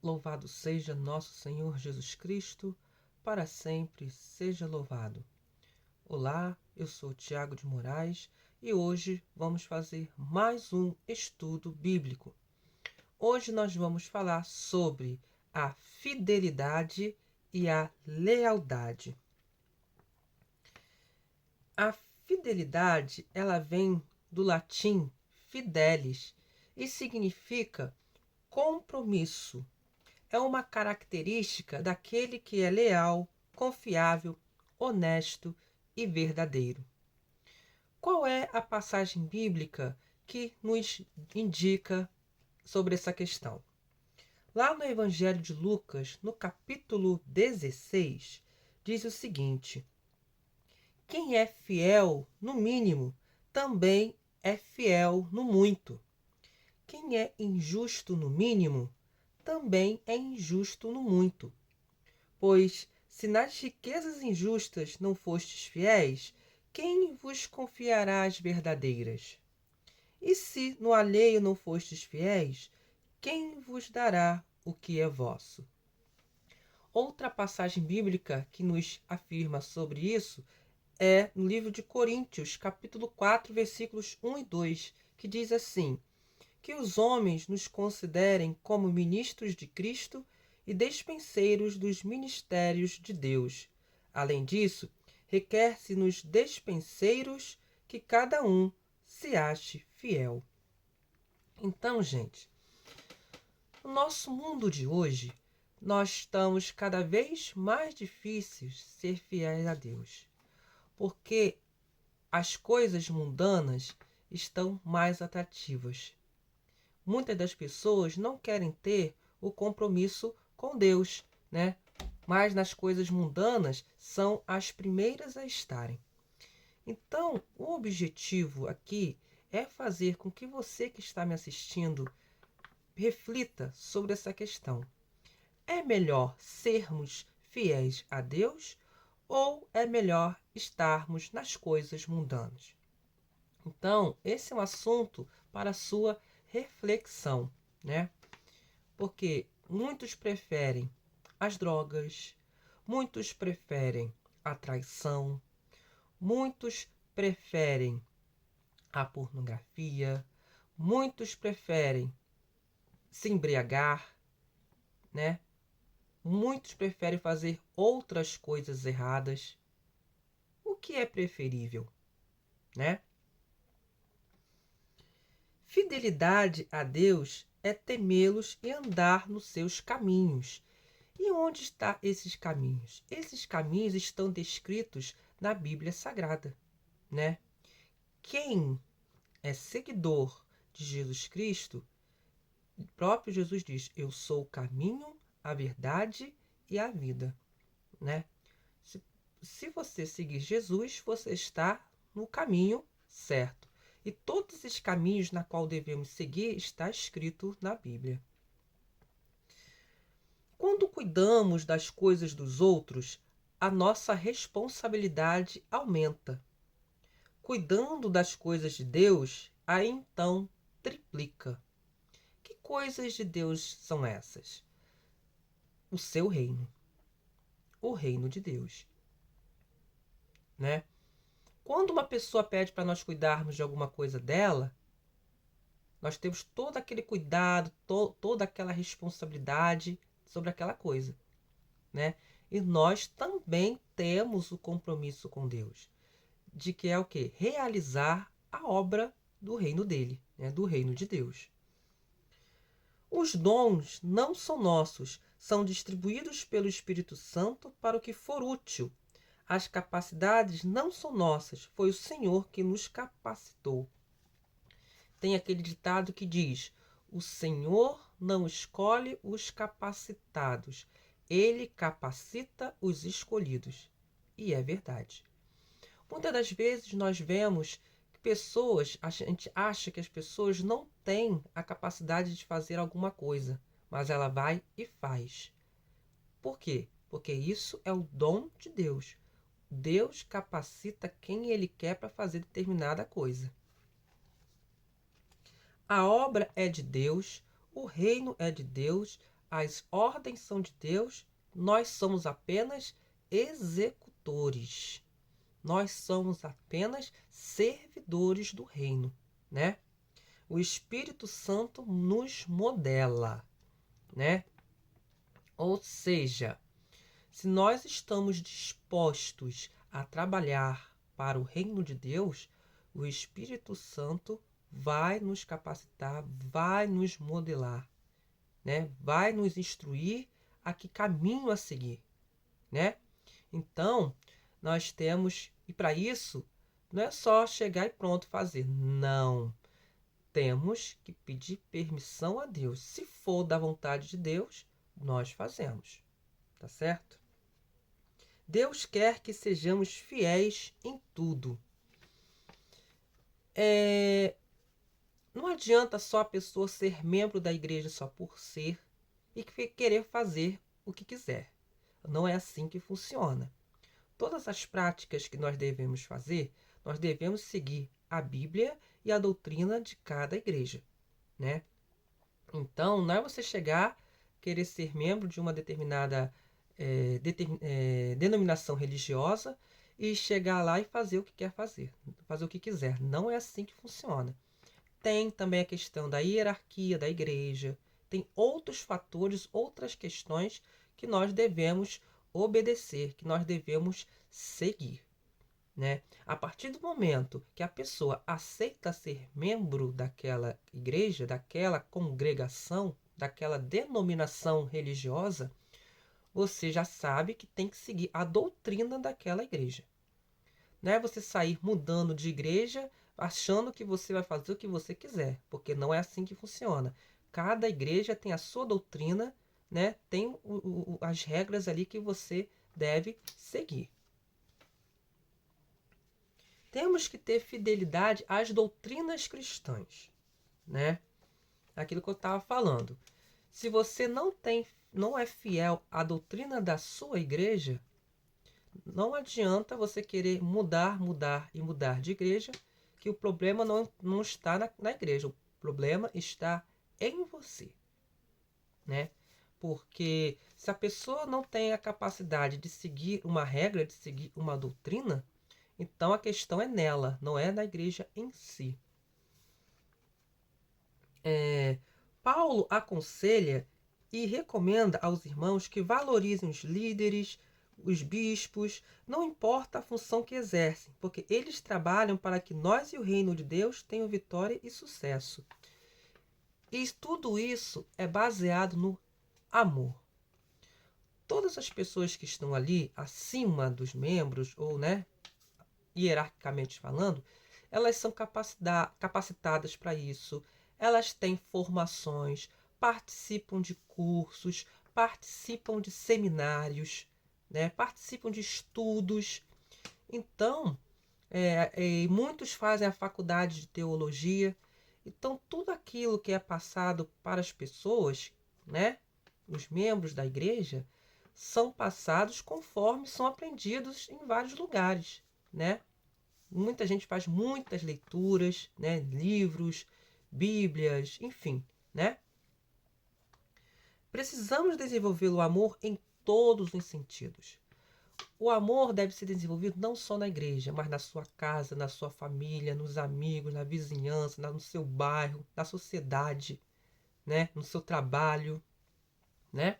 Louvado seja nosso Senhor Jesus Cristo, para sempre seja louvado. Olá, eu sou Tiago de Moraes e hoje vamos fazer mais um estudo bíblico. Hoje nós vamos falar sobre a fidelidade e a lealdade. A fidelidade, ela vem do latim fidelis e significa compromisso. É uma característica daquele que é leal, confiável, honesto e verdadeiro. Qual é a passagem bíblica que nos indica sobre essa questão? Lá no Evangelho de Lucas, no capítulo 16, diz o seguinte: quem é fiel no mínimo, também é fiel no muito. Quem é injusto no mínimo, também é injusto no muito. Pois, se nas riquezas injustas não fostes fiéis, quem vos confiará as verdadeiras? E se no alheio não fostes fiéis, quem vos dará o que é vosso? Outra passagem bíblica que nos afirma sobre isso é no livro de Coríntios, capítulo 4, versículos 1 e 2, que diz assim: que os homens nos considerem como ministros de Cristo e despenseiros dos ministérios de Deus. Além disso, requer-se nos despenseiros que cada um se ache fiel. Então, gente, no nosso mundo de hoje, nós estamos cada vez mais difíceis ser fiéis a Deus, porque as coisas mundanas estão mais atrativas. Muitas das pessoas não querem ter o compromisso com Deus, né? Mas nas coisas mundanas são as primeiras a estarem. Então, o objetivo aqui é fazer com que você que está me assistindo reflita sobre essa questão. É melhor sermos fiéis a Deus ou é melhor estarmos nas coisas mundanas? Então, esse é um assunto para a sua reflexão, né? Porque muitos preferem as drogas, muitos preferem a traição, muitos preferem a pornografia, muitos preferem se embriagar, né? Muitos preferem fazer outras coisas erradas. O que é preferível, né? Fidelidade a Deus é temê-los e andar nos seus caminhos. E onde estão esses caminhos? Esses caminhos estão descritos na Bíblia Sagrada, né? Quem é seguidor de Jesus Cristo, o próprio Jesus diz: eu sou o caminho, a verdade e a vida, né? Se você seguir Jesus, você está no caminho certo. E todos esses caminhos na qual devemos seguir está escrito na Bíblia. Quando cuidamos das coisas dos outros, a nossa responsabilidade aumenta. Cuidando das coisas de Deus, aí então triplica. Que coisas de Deus são essas? O seu reino. O reino de Deus, né? Quando uma pessoa pede para nós cuidarmos de alguma coisa dela, nós temos todo aquele cuidado, toda aquela responsabilidade sobre aquela coisa, né? E nós também temos o compromisso com Deus, de que é o quê? Realizar a obra do reino dele, né? Do reino de Deus. Os dons não são nossos, são distribuídos pelo Espírito Santo para o que for útil. As capacidades não são nossas, foi o Senhor que nos capacitou. Tem aquele ditado que diz: o Senhor não escolhe os capacitados, ele capacita os escolhidos. E é verdade. Muitas das vezes nós vemos que pessoas, a gente acha que as pessoas não têm a capacidade de fazer alguma coisa, mas ela vai e faz. Por quê? Porque isso é o dom de Deus. Deus capacita quem ele quer para fazer determinada coisa. A obra é de Deus, o reino é de Deus, as ordens são de Deus, nós somos apenas executores. Nós somos apenas servidores do reino, né? O Espírito Santo nos modela, né? Ou seja, se nós estamos dispostos a trabalhar para o reino de Deus, o Espírito Santo vai nos capacitar, vai nos modelar, né? Vai nos instruir a que caminho a seguir, né? Então, nós temos, e para isso, não é só chegar e pronto fazer. Não. Temos que pedir permissão a Deus. Se for da vontade de Deus, nós fazemos. Tá certo? Deus quer que sejamos fiéis em tudo. Não adianta só a pessoa ser membro da igreja só por ser e querer fazer o que quiser. Não é assim que funciona. Todas as práticas que nós devemos fazer, nós devemos seguir a Bíblia e a doutrina de cada igreja, né? Então, não é você chegar, querer ser membro de uma determinada denominação religiosa e chegar lá e fazer o que quer fazer o que quiser. Não é assim que funciona. Tem também a questão da hierarquia da igreja, tem outros fatores, outras questões que nós devemos obedecer, que nós devemos seguir, né? A partir do momento que a pessoa aceita ser membro daquela igreja, daquela congregação, daquela denominação religiosa, você já sabe que tem que seguir a doutrina daquela igreja. Não é você sair mudando de igreja achando que você vai fazer o que você quiser, porque não é assim que funciona. Cada igreja tem a sua doutrina, né? Tem as regras ali que você deve seguir. Temos que ter fidelidade às doutrinas cristãs, né? Aquilo que eu estava falando. Se você não é fiel à doutrina da sua igreja, não adianta você querer mudar de igreja, que o problema não está na igreja. O problema está em você, né? Porque se a pessoa não tem a capacidade de seguir uma regra, de seguir uma doutrina, então a questão é nela, não é na igreja em si. Paulo aconselha e recomenda aos irmãos que valorizem os líderes, os bispos, não importa a função que exercem, porque eles trabalham para que nós e o reino de Deus tenham vitória e sucesso. E tudo isso é baseado no amor. Todas as pessoas que estão ali acima dos membros, ou hierarquicamente falando, elas são capacitadas para isso. Elas têm formações, participam de cursos, participam de seminários, né? Participam de estudos. Então, muitos fazem a faculdade de teologia. Então, tudo aquilo que é passado para as pessoas, né? Os membros da igreja, são passados conforme são aprendidos em vários lugares, né? Muita gente faz muitas leituras, né? Livros, bíblias, enfim, né? Precisamos desenvolver o amor em todos os sentidos. O amor deve ser desenvolvido não só na igreja, mas na sua casa, na sua família, nos amigos, na vizinhança, no seu bairro, na sociedade, né? No seu trabalho, né?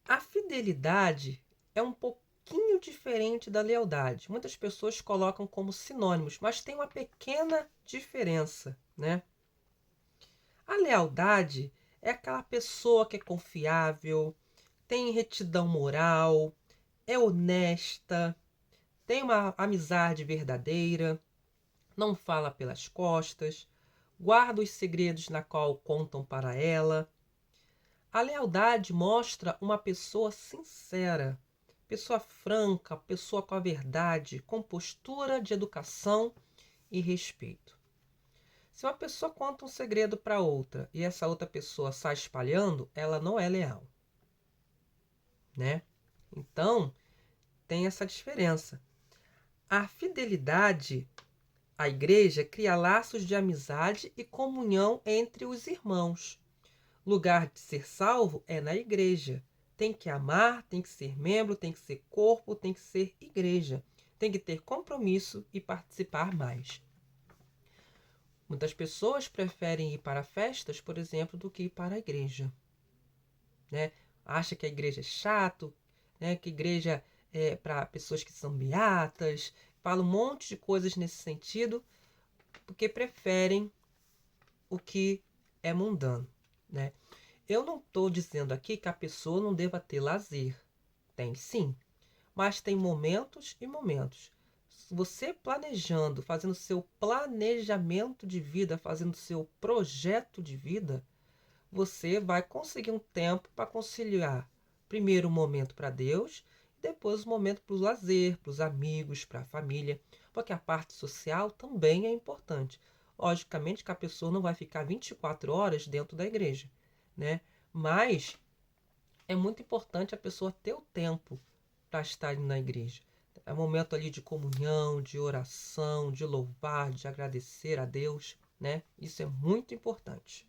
A fidelidade é um pouquinho diferente da lealdade. Muitas pessoas colocam como sinônimos, mas tem uma pequena diferença, né? A lealdade é aquela pessoa que é confiável, tem retidão moral, é honesta, tem uma amizade verdadeira, não fala pelas costas, guarda os segredos na qual contam para ela. A lealdade mostra uma pessoa sincera, pessoa franca, pessoa com a verdade, com postura de educação e respeito. Se uma pessoa conta um segredo para outra e essa outra pessoa sai espalhando, ela não é leal, né? Então, tem essa diferença. A fidelidade A igreja cria laços de amizade e comunhão entre os irmãos. Lugar de ser salvo é na igreja. Tem que amar, tem que ser membro, tem que ser corpo, tem que ser igreja. Tem que ter compromisso e participar mais. Muitas pessoas preferem ir para festas, por exemplo, do que ir para a igreja. Né? Acha que a igreja é chato, né? Que a igreja é para pessoas que são beatas. Fala um monte de coisas nesse sentido, porque preferem o que é mundano. Né? Eu não estou dizendo aqui que a pessoa não deva ter lazer. Tem sim, mas tem momentos e momentos. Você planejando, fazendo seu planejamento de vida, fazendo seu projeto de vida, você vai conseguir um tempo para conciliar primeiro o momento para Deus, depois o momento para o lazer, para os amigos, para a família, porque a parte social também é importante. Logicamente que a pessoa não vai ficar 24 horas dentro da igreja, né? Mas é muito importante a pessoa ter o tempo para estar na igreja. É um momento ali de comunhão, de oração, de louvar, de agradecer a Deus, né? Isso é muito importante.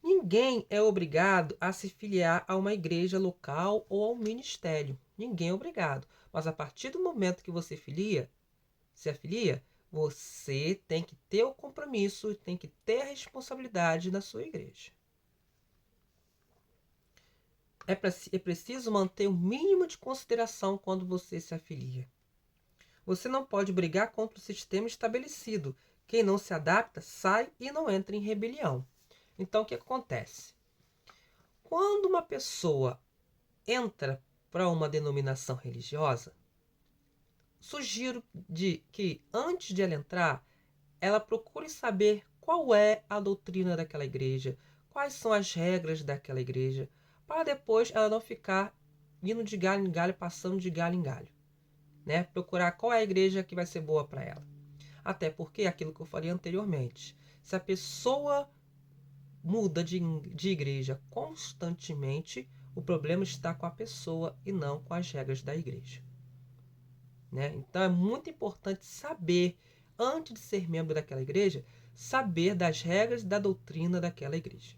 Ninguém é obrigado a se filiar a uma igreja local ou a um ministério. Ninguém é obrigado. Mas a partir do momento que você se afilia, você tem que ter o compromisso, tem que ter a responsabilidade na sua igreja. É preciso manter o mínimo de consideração quando você se afilia. Você não pode brigar contra o sistema estabelecido. Quem não se adapta sai e não entra em rebelião. Então, o que acontece? Quando uma pessoa entra para uma denominação religiosa, sugiro que antes de ela entrar, ela procure saber qual é a doutrina daquela igreja, quais são as regras daquela igreja, para depois ela não ficar indo de galho em galho, passando de galho em galho. Né? Procurar qual é a igreja que vai ser boa para ela. Até porque, aquilo que eu falei anteriormente, se a pessoa muda de igreja constantemente, o problema está com a pessoa e não com as regras da igreja. Né? Então é muito importante saber, antes de ser membro daquela igreja, saber das regras da doutrina daquela igreja.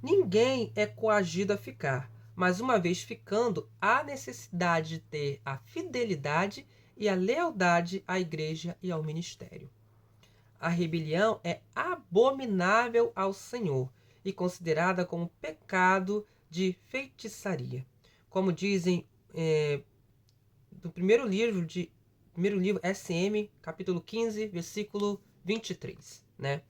Ninguém é coagido a ficar, mas uma vez ficando, há necessidade de ter a fidelidade e a lealdade à igreja e ao ministério. A rebelião é abominável ao Senhor e considerada como pecado de feitiçaria. Como dizem no primeiro livro SM, capítulo 15, versículo 23, né?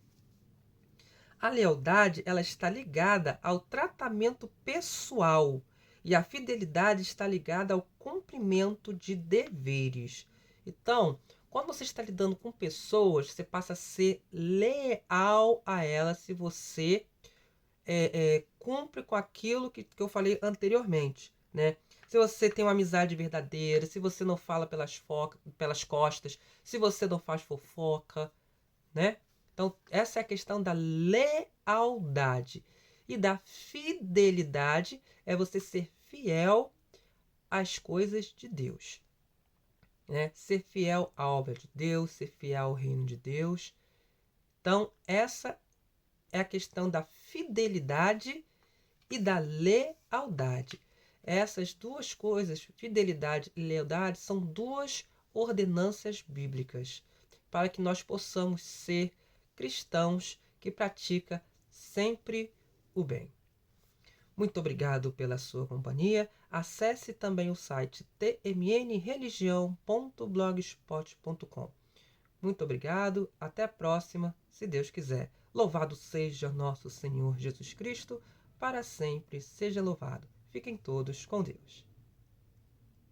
A lealdade, ela está ligada ao tratamento pessoal e a fidelidade está ligada ao cumprimento de deveres. Então, quando você está lidando com pessoas, você passa a ser leal a elas se você cumpre com aquilo que eu falei anteriormente, né? Se você tem uma amizade verdadeira, se você não fala pelas costas, se você não faz fofoca, né? Então, essa é a questão da lealdade. E da fidelidade é você ser fiel às coisas de Deus. Né? Ser fiel à obra de Deus, ser fiel ao reino de Deus. Então, essa é a questão da fidelidade e da lealdade. Essas duas coisas, fidelidade e lealdade, são duas ordenanças bíblicas para que nós possamos ser cristãos que praticam sempre o bem. Muito obrigado pela sua companhia. Acesse também o site tmnreligião.blogspot.com. Muito obrigado, até a próxima, se Deus quiser. Louvado seja nosso Senhor Jesus Cristo, para sempre seja louvado. Fiquem todos com Deus.